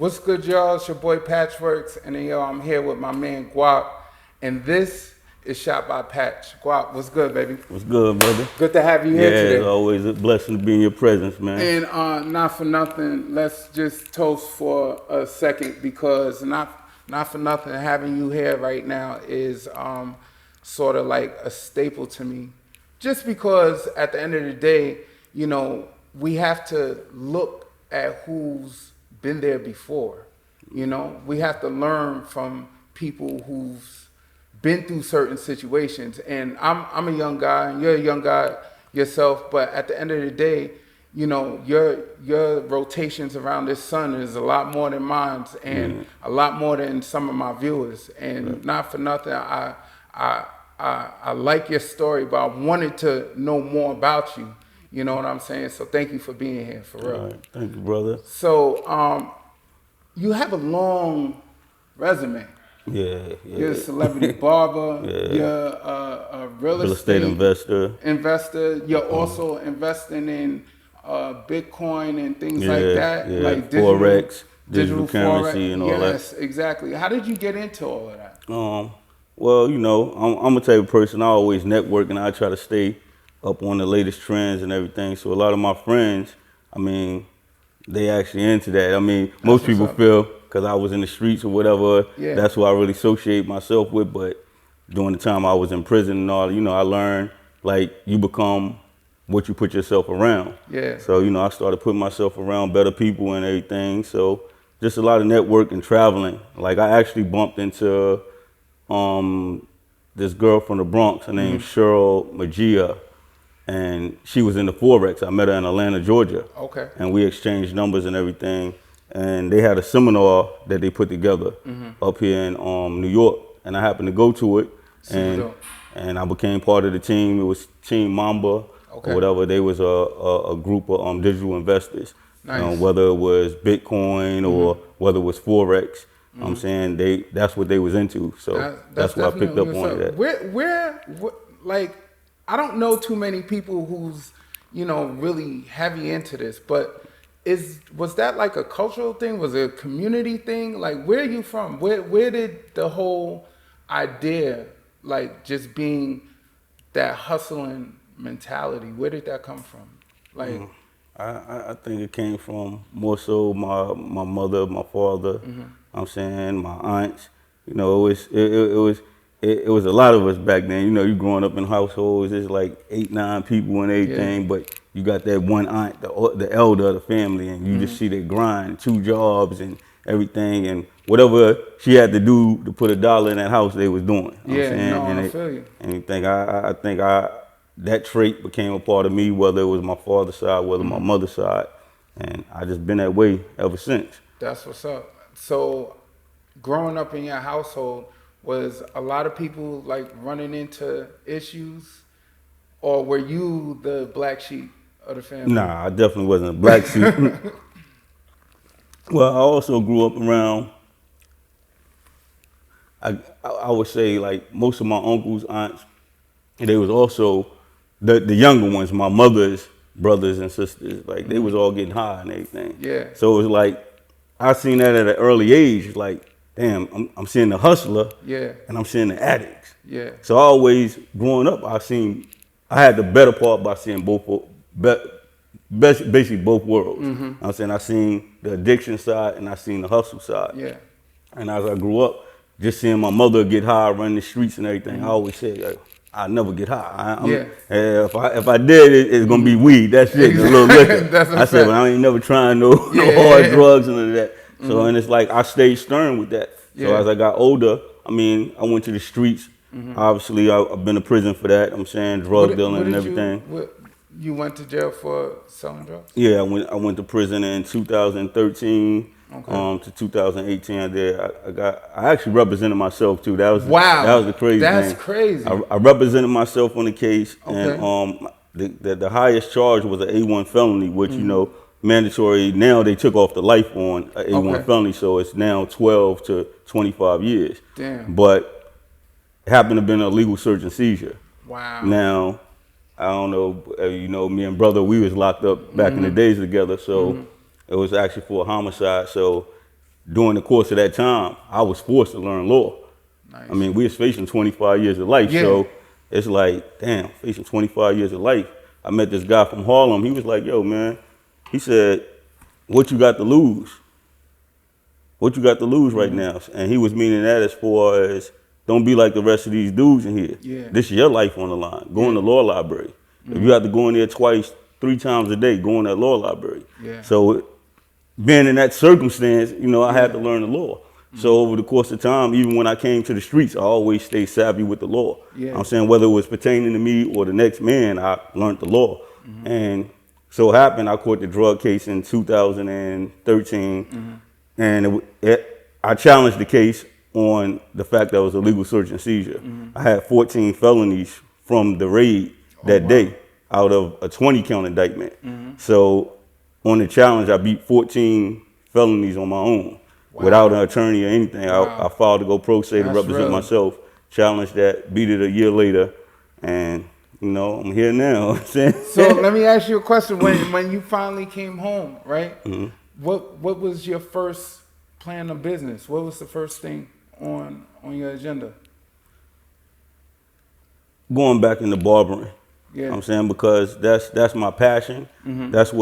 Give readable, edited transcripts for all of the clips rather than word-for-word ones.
What's good, y'all? It's your boy Patchworks, and then, yo, I'm here with my man GUAP, and this is Shot by Patch. GUAP, what's good, baby? What's good, brother? Good to have you here today. It's always a blessing to be in your presence, man. And not for nothing, let's just toast for a second, because not for nothing, having you here right now is sort of like a staple to me. Just because at the end of the day, you know, we have to look at who's been there before. You know, we have to learn from people who've been through certain situations. And I'm a young guy, and you're a young guy yourself, but at the end of the day, you know, your rotations around this sun is a lot more than mine, and a lot more than some of my viewers. And not for nothing, I like your story, but I wanted to know more about you. You know what I'm saying? So thank you for being here, for real. All right. Thank you, brother. So you have a long resume. Yeah. You're a celebrity barber. You're a real estate investor. You're also investing in Bitcoin and things like that, like FOREX, digital currency, Forex, and all that. Yes, exactly. How did you get into all of that? Well, you know, I'm a type of person, I always network, and I try to stay up on the latest trends and everything. So a lot of my friends, I mean, they actually into that. I mean, most people feel because I was in the streets or whatever, that's who I really associate myself with. But during the time I was in prison and all, you know, I learned, like, you become what you put yourself around. Yeah. So, you know, I started putting myself around better people and everything. So just a lot of network and traveling. Like, I actually bumped into this girl from the Bronx. Her name's Cheryl Magia. And she was in the FOREX. I met her in Atlanta, Georgia. Okay. And we exchanged numbers and everything. And they had a seminar that they put together up here in New York. And I happened to go to it. And I became part of the team. It was Team Mamba or whatever. They was a group of digital investors. Nice. Whether it was Bitcoin or whether it was FOREX. I'm saying that's what they was into. So that's what I picked up on that. Where like, I don't know too many people who's, you know, really heavy into this, but was that like a cultural thing? Was it a community thing? Like, where are you from? Where did the whole idea, like just being that hustling mentality, where did that come from? Like, I think it came from more so my mother, my father. I'm saying my aunts. You know, it was a lot of us back then. You know, you growing up in households, there's like 8, 9 people and everything, but you got that one aunt, the elder of the family, and you just see that grind, 2 jobs and everything, and whatever she had to do to put a dollar in that house, they was doing. I feel you. And I think that trait became a part of me, whether it was my father's side, whether my mother's side, and I just been that way ever since. That's what's up. So, growing up in your household, was a lot of people like running into issues, or were you the black sheep of the family? Nah, I definitely wasn't a black sheep. Well, I also grew up around, I would say, like, most of my uncles, aunts, they was also the younger ones, my mother's brothers and sisters, like they was all getting high and everything. Yeah. So it was like, I seen that at an early age, like, damn, I'm seeing the hustler, and I'm seeing the addicts. Yeah. So I always, growing up, I had the better part by seeing basically both worlds. I'm saying I seen the addiction side and I seen the hustle side. Yeah. And as I grew up, just seeing my mother get high, run the streets and everything, I always said, like, I'll never get high. If I did, it's gonna be weed. That's it, a little liquor. I said, but I ain't never trying no hard drugs and none of that. So, and it's like, I stayed stern with that. So as I got older, I mean, I went to the streets. Obviously, I've been to prison for that. I'm saying drug dealing and everything. You went to jail for selling drugs? Yeah, I went to prison in 2013 to 2018. I actually represented myself too. That was the crazy thing. That's crazy. I represented myself on the case, and the highest charge was an A1 felony, which you know, mandatory. Now they took off the life on an A1 felony, so it's now 12 to 25 years. Damn. But it happened to have been a legal search and seizure. Wow. Now, I don't know, you know, me and brother, we was locked up back in the days together, so it was actually for a homicide. So during the course of that time, I was forced to learn law. Nice. I mean, we was facing 25 years of life, so it's like, damn, facing 25 years of life. I met this guy from Harlem. He was like, yo, man, he said, what you got to lose? What you got to lose right now? And he was meaning that as far as, don't be like the rest of these dudes in here. Yeah. This is your life on the line. Go in the law library. If you have to go in there twice, 3 times a day, go in that law library. Yeah. So being in that circumstance, you know, I had to learn the law. So over the course of time, even when I came to the streets, I always stayed savvy with the law. Yeah. I'm saying whether it was pertaining to me or the next man, I learned the law. And so it happened, I caught the drug case in 2013. And I challenged the case on the fact that it was a legal search and seizure. I had 14 felonies from the raid that day out of a 20-count indictment. So on the challenge, I beat 14 felonies on my own without an attorney or anything. I filed to go pro se to represent myself, challenged that, beat it a year later, and you know, I'm here now. So let me ask you a question. When you finally came home, right? What was your first plan of business? What was the first thing on your agenda? Going back into barbering. Yeah. You know what I'm saying, because that's my passion. That's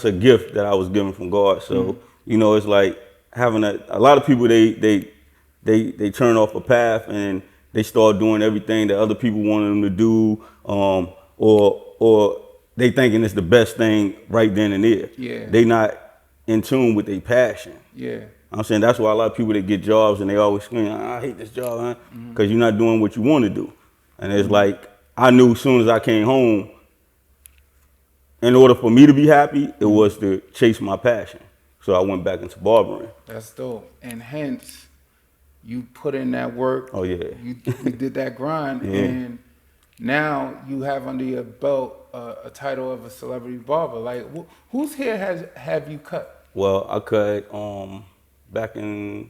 a gift that I was given from God. So you know, it's like having a lot of people they turn off a path and they start doing everything that other people want them to do, or they thinking it's the best thing right then and there. Yeah. They not in tune with their passion. Yeah. I'm saying that's why a lot of people that get jobs and they always scream, I hate this job, huh? Because you're not doing what you want to do. And it's like, I knew as soon as I came home, in order for me to be happy, it was to chase my passion. So I went back into barbering. That's dope. And hence, you put in that work. Oh, yeah. You did that grind. And now you have under your belt a title of a celebrity barber. Like, whose hair have you cut? Well, I cut back in,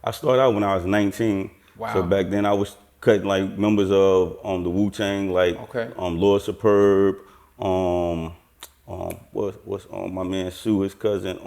I started out when I was 19. Wow. So back then I was cutting like members of the Wu-Tang, like Lord Superb, what's my man Sue, his cousin,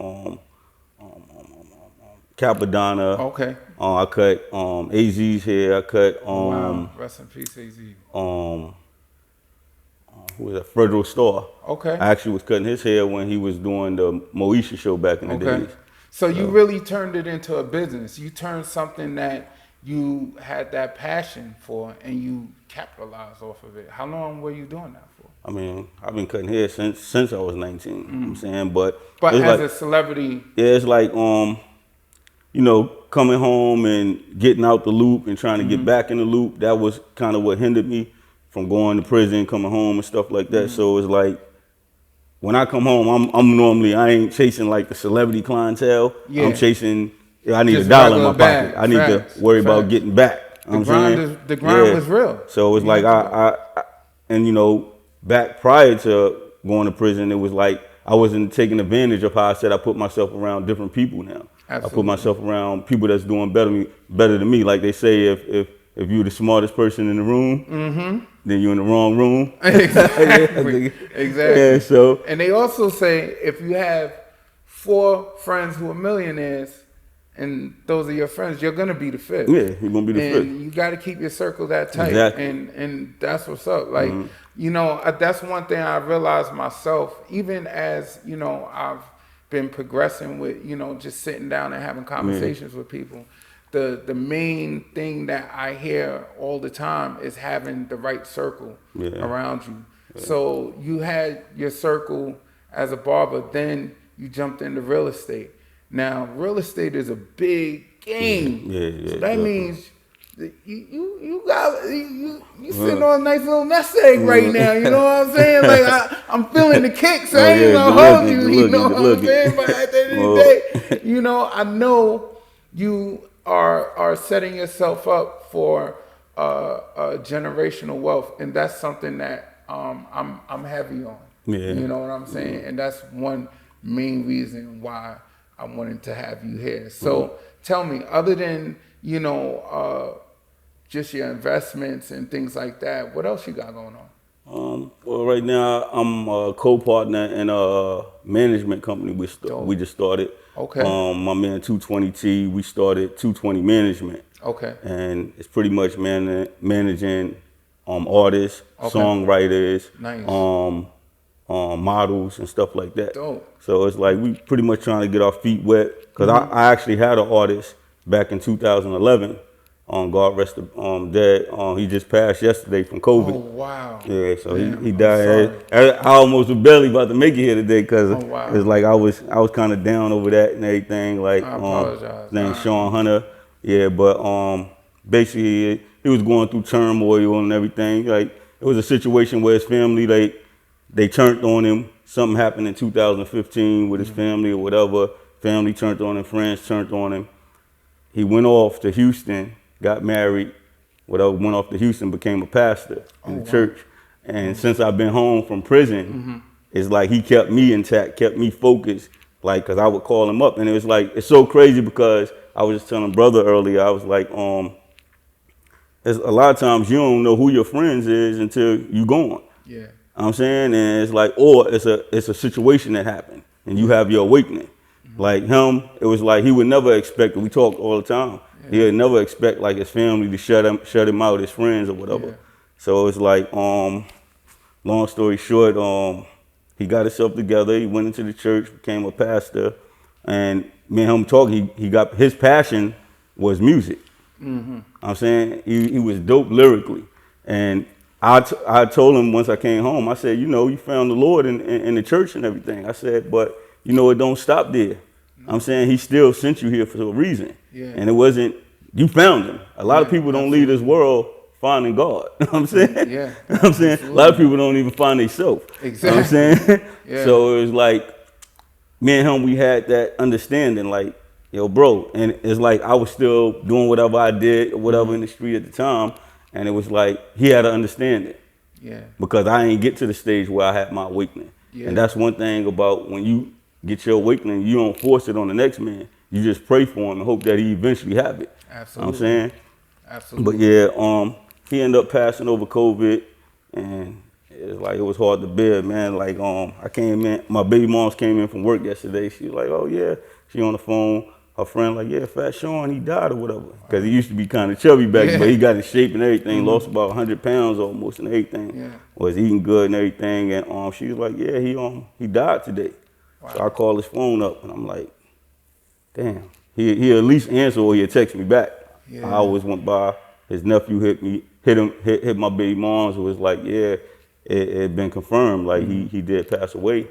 Capadonna. Okay. I cut AZ's hair. I cut wow. Rest in peace, AZ. Who was that? Fredro Starr. Okay. I actually was cutting his hair when he was doing the Moesha show back in the days. So you really turned it into a business. You turned something that you had that passion for and you capitalized off of it. How long were you doing that for? I mean, I've been cutting hair since I was 19. You know what I'm saying? But as like, a celebrity. Yeah, it's like you know, coming home and getting out the loop and trying to get back in the loop. That was kind of what hindered me from going to prison, coming home and stuff like that. So it's like, when I come home, I'm normally, I ain't chasing like the celebrity clientele. Yeah. I'm chasing, I need just $1 in my pocket. I need to worry about getting back. The grind was real. So it's like I and you know, back prior to going to prison, it was like I wasn't taking advantage of how I said I put myself around different people now. Absolutely. I put myself around people that's doing better than me. Like they say, if you're the smartest person in the room, then you're in the wrong room. Exactly. Exactly. Yeah, so. And they also say if you have 4 friends who are millionaires and those are your friends, you're gonna be the 5th. Yeah, you're gonna be the 5th. And you got to keep your circle that tight. Exactly. And that's what's up. Like you know, that's one thing I realized myself. Even as you know, I've been progressing with just sitting down and having conversations with people. The main thing that I hear all the time is having the right circle around you. Yeah. So you had your circle as a barber, then you jumped into real estate. Now, real estate is a big game. So that means that you sitting on a nice little nest egg right now. You know what I'm saying? Like I'm feeling the kicks. I ain't gonna hold you. You know what I'm saying? But at the end of the day, I know you are setting yourself up for generational wealth, and that's something that I'm heavy on. Yeah. You know what I'm saying? And that's one main reason why I wanted to have you here. So tell me, other than just your investments and things like that, what else you got going on? Well, right now I'm a co-partner in a management company we just started. Okay. My man 220T, we started 220 Management. Okay. And it's pretty much managing artists, songwriters, nice. Models and stuff like that. Dope. So it's like we pretty much trying to get our feet wet. Because I actually had an artist back in 2011. God rest him dead. He just passed yesterday from COVID. Oh wow. Yeah, so he died. I almost was barely about to make it here today because it's like I was kind of down over that and everything. Like I apologize. Named Sean Hunter. Yeah, but basically he was going through turmoil and everything. Like it was a situation where his family they turned on him. Something happened in 2015 with his family or whatever. Family turned on him, friends turned on him. He went off to Houston, got married, whatever, went off to Houston, became a pastor in the church. And since I've been home from prison, it's like he kept me intact, kept me focused, like, because I would call him up. And it was like, it's so crazy because I was just telling brother earlier, I was like, there's a lot of times you don't know who your friends is until you gone. Yeah. You know what I'm saying? And it's like, or it's a situation that happened and you have your awakening. Like him, it was like he would never expect, we talked all the time, he would never expect like his family to shut him out, his friends or whatever. Yeah. So it's like, long story short, he got himself together, he went into the church, became a pastor, and me and him talking, he got, his passion was music. I'm saying he was dope lyrically. And I told him once I came home, I said, you know, you found the Lord in the church and everything. I said, but you know, it don't stop there. I'm saying he still sent you here for a reason. Yeah. And it wasn't, you found him. A lot of people don't leave this world finding God. You know what I'm saying? Yeah. You know what I'm saying? Absolutely. A lot of people don't even find themselves. Exactly. You know what I'm saying? Yeah. So it was like, me and him, we had that understanding, like, yo, bro. And it's like I was still doing whatever I did or whatever in the street at the time. And it was like, he had to understand it. Yeah. Because I ain't get to the stage where I had my awakening. Yeah. And that's one thing about when you get your awakening, you don't force it on the next man. You just pray for him and hope that he eventually have it. Absolutely. You know what I'm saying? Absolutely. But yeah, he ended up passing over COVID, and it's like it was hard to bear, man. Like I came in, my baby moms came in from work yesterday. She was like, oh yeah, she on the phone. Her friend like, yeah, Fat Sean, he died or whatever. Because he used to be kind of chubby back then, but he got in shape and everything, lost about 100 pounds almost and everything. Yeah. Was eating good and everything. And she was like, yeah, he died today. Wow. So I called his phone up and I'm like, damn. He at least answer or he'll text me back. Yeah. I always went by, his nephew hit my baby moms. It was like, yeah, it had been confirmed, like he did pass away.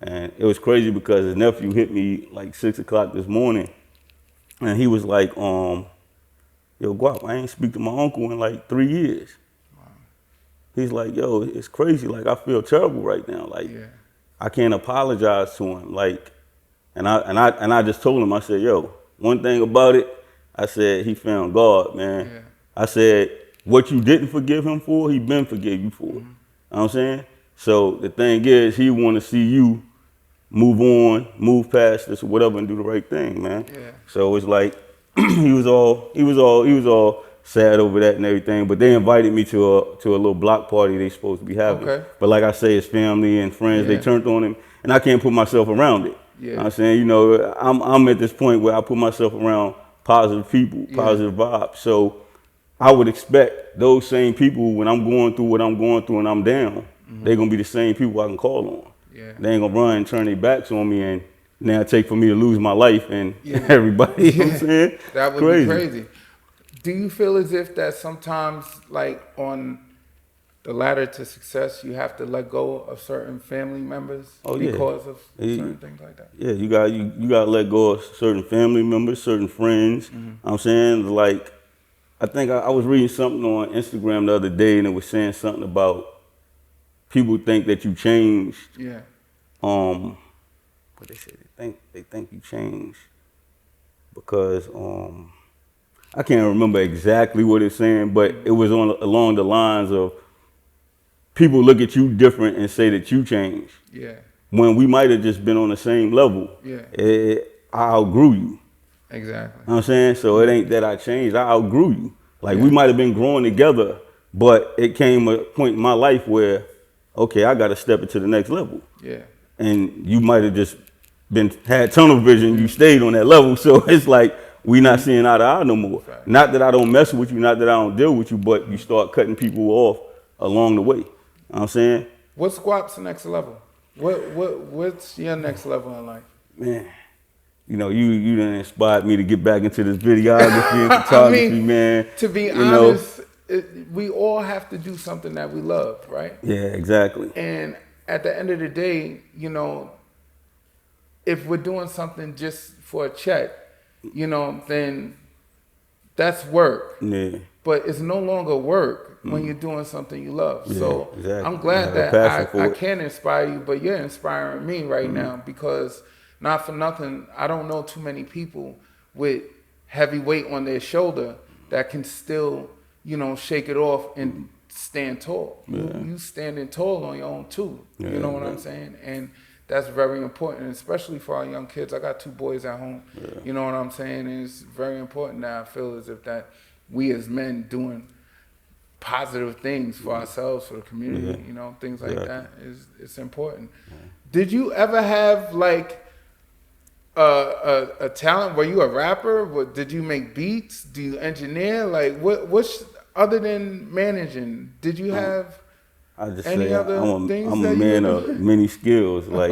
And it was crazy because his nephew hit me like 6 o'clock this morning. And he was like, yo, GUAP, I ain't speak to my uncle in like 3 years. Wow. He's like, yo, it's crazy. Like, I feel terrible right now. Like, I can't apologize to him. Like, and I just told him, I said, yo, one thing about it, I said, he found God, man. Yeah. I said, what you didn't forgive him for, he been forgave you for. You know what I'm saying? So the thing is, he want to see you move on, move past this or whatever and do the right thing, man. Yeah. So it's like, he was all sad over that and everything, but they invited me to a little block party they supposed to be having. Okay. But like I say, his family and friends, they turned on him and I can't put myself around it. Yeah. You know what I'm saying? You know, I'm at this point where I put myself around positive people, positive vibes. So I would expect those same people when I'm going through what I'm going through and I'm down, they're gonna be the same people I can call on. Yeah. They ain't gonna run and turn their backs on me and now take for me to lose my life and everybody. You know what I'm saying? That would be crazy. Do you feel as if that sometimes, like on the ladder to success, you have to let go of certain family members because of certain things like that? Yeah, you got to let go of certain family members, certain friends. I'm saying, like, I think I was reading something on Instagram the other day and it was saying something about people think that you changed. Yeah. What they say, they think you changed because I can't remember exactly what it's saying, but it was along the lines of people look at you different and say that you changed. Yeah. When we might have just been on the same level. Yeah. I outgrew you. Exactly. You know what I'm saying? So it ain't that I changed, I outgrew you. Like we might have been growing together, but it came a point in my life where okay, I got to step it to the next level. Yeah. And you might have just had tunnel vision. You stayed on that level. So it's like, we not seeing eye to eye no more. Right. Not that I don't mess with you, not that I don't deal with you, but you start cutting people off along the way. You know what I'm saying? What's GUAP's next level? What's your next level in life? Man, you know, you done inspired me to get back into this videography and photography, I mean, man. To be honest, we all have to do something that we love, right? Yeah, exactly. And at the end of the day, you know, if we're doing something just for a check, you know, then that's work. Yeah. But it's no longer work when you're doing something you love. Yeah, so exactly. I'm glad that I can inspire you, but you're inspiring me right now, because not for nothing, I don't know too many people with heavy weight on their shoulder that can still, you know, shake it off and stand tall. Yeah. You standing tall on your own too. Yeah, you know what I'm saying? And that's very important, especially for our young kids. I got 2 boys at home. Yeah. You know what I'm saying? And it's very important that I feel as if that we as men doing positive things for ourselves, for the community, you know, things like that it's important. Yeah. Did you ever have like a talent? Were you a rapper? Did you make beats? Do you engineer? Like what's other than managing? Did you have any other things? I'm a man of many skills. Like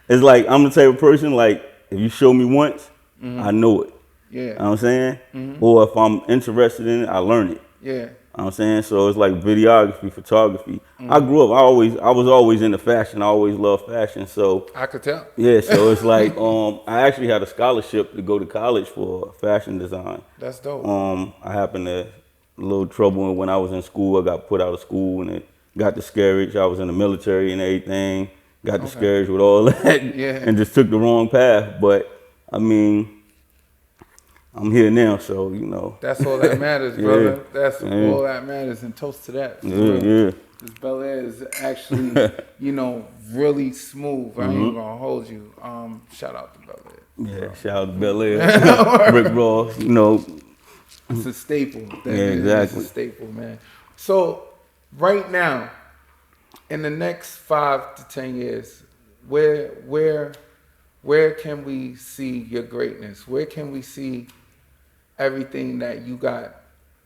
it's like I'm the type of person, like if you show me once, I know it. Yeah. You know what I'm saying? Or if I'm interested in it, I learn it. Yeah. You know what I'm saying? So it's like videography, photography. I grew up, I was always into fashion. I always loved fashion. So I could tell. Yeah, so it's like I actually had a scholarship to go to college for fashion design. That's dope. I happened to a little trouble when I was in school. I got put out of school and it got discouraged. I was in the military and everything. Got discouraged with all that and just took the wrong path. But I mean, I'm here now, so, you know. That's all that matters, brother. That's all that matters, and toast to that. Yeah. This Bel Air is actually, you know, really smooth. I ain't gonna hold you. Shout out to Bel Air. Yeah, shout out to Bel Air. Rick Ross, you know. It's a staple. Exactly. It's a staple, man. So, right now, in the next 5 to 10 years, where can we see your greatness? Where can we see everything that you got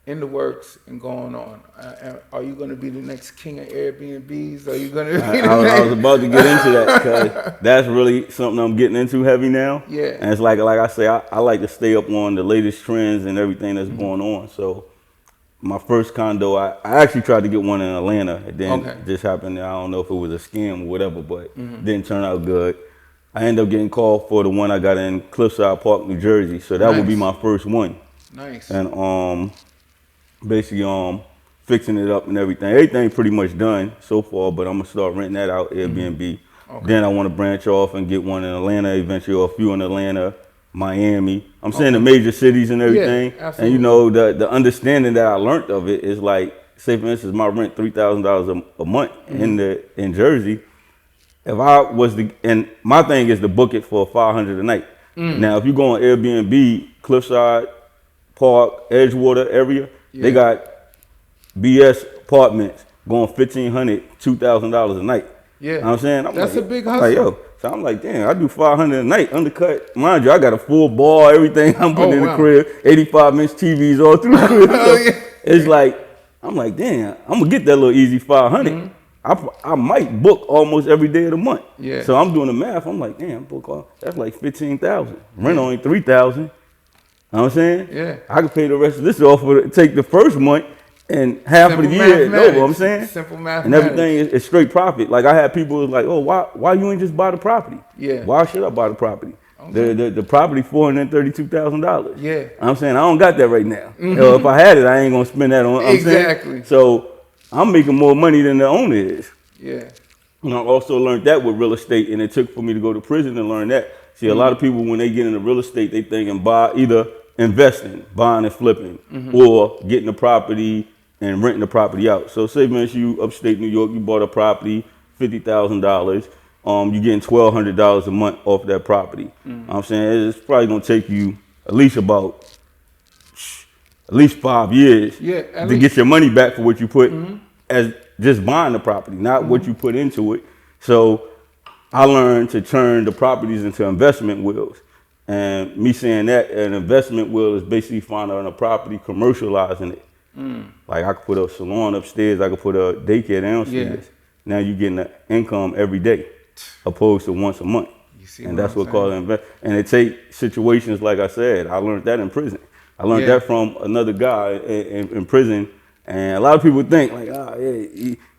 in the works and going on? Are you going to be the next king of Airbnbs? Are you going to be I was about to get into that, because that's really something I'm getting into heavy now. Yeah. And it's like I say, I like to stay up on the latest trends and everything that's going on. So my first condo, I actually tried to get one in Atlanta. It then just happened. I don't know if it was a scam or whatever, but didn't turn out good. I ended up getting called for the one I got in Cliffside Park, New Jersey. So that would be my first one. Nice. And basically fixing it up and everything. Everything pretty much done so far, but I'm gonna start renting that out, Airbnb. Then I want to branch off and get one in Atlanta eventually, or a few in Atlanta, Miami. I'm saying the major cities and everything. Yeah, absolutely. And you know, the understanding that I learned of it is like, say for instance, my rent $3,000 a month in Jersey. If I was and my thing is to book it for $500 a night. Now, if you go on Airbnb, Cliffside Park, Edgewater area, they got BS apartments going $1,500, $2,000 a night. Yeah, you know what I'm saying? That's like, a big hustle. Like, yo, so I'm like, damn, I do $500 a night, undercut. Mind you, I got a full bar, everything I'm putting in the crib, 85-inch TVs all through the crib. So it's like, I'm like, damn, I'm gonna get that little easy $500. I might book almost every day of the month. Yeah. So I'm doing the math. I'm like, damn, that's like $15,000. Rent only $3,000. You know what I'm saying? Yeah. I could pay the rest of this off, take the first month and half of the year is over. You know what I'm saying? Simple math. And everything is straight profit. Like I had people like, oh, why you ain't just buy the property? Yeah. Why should I buy the property? Okay. The property $432,000. Yeah. You know what I'm saying? I don't got that right now. If I had it, I ain't gonna spend that on. Exactly. So I'm making more money than the owner is. Yeah. And I also learned that with real estate, and it took for me to go to prison and learn that. See, a lot of people, when they get into real estate, they think and either investing, buying and flipping, or getting a property and renting the property out. So say, man, you upstate New York, you bought a property, $50,000. You're getting $1,200 a month off that property. You know what I'm saying? It's probably gonna take you at least 5 years to get your money back for what you put as just buying the property, not what you put into it. So I learned to turn the properties into investment wills. And me saying that, an investment will is basically finding a property, commercializing it. Like I could put a salon upstairs, I could put a daycare downstairs. Now you're getting the income every day, opposed to once a month. And that's what called invest. And it takes situations like I said. I learned that in prison. I learned that from another guy in prison. And a lot of people think like,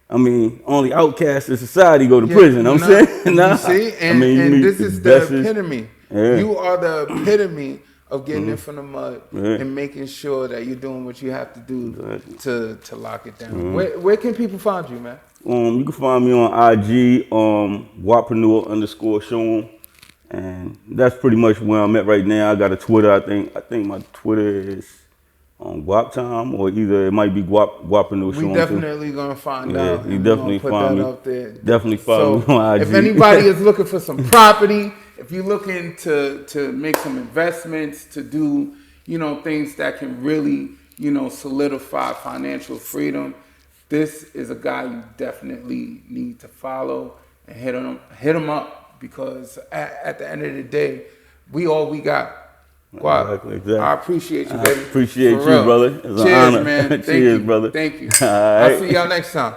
I mean, only outcasts in society go to prison. I'm saying, nah. You see, and this is the epitome. You are the epitome of getting in from the mud and making sure that you're doing what you have to do to lock it down. Where can people find you, man? You can find me on IG, GUAPreneur_Sean, and that's pretty much where I'm at right now. I got a Twitter. I think my Twitter is on GUAP time, or either it might be GUAPreneur Sean. We definitely gonna find out. You definitely find me. Up there. Definitely follow me on IG. If anybody is looking for some property, if you're looking to make some investments, to do things that can really solidify financial freedom, this is a guy you definitely need to follow and hit him up, because at the end of the day, we all we got. Wow. Exactly. I appreciate you, baby. Appreciate you, brother. It's Cheers, an honor. Man. Cheers, brother. Thank you. All right. I'll see y'all next time.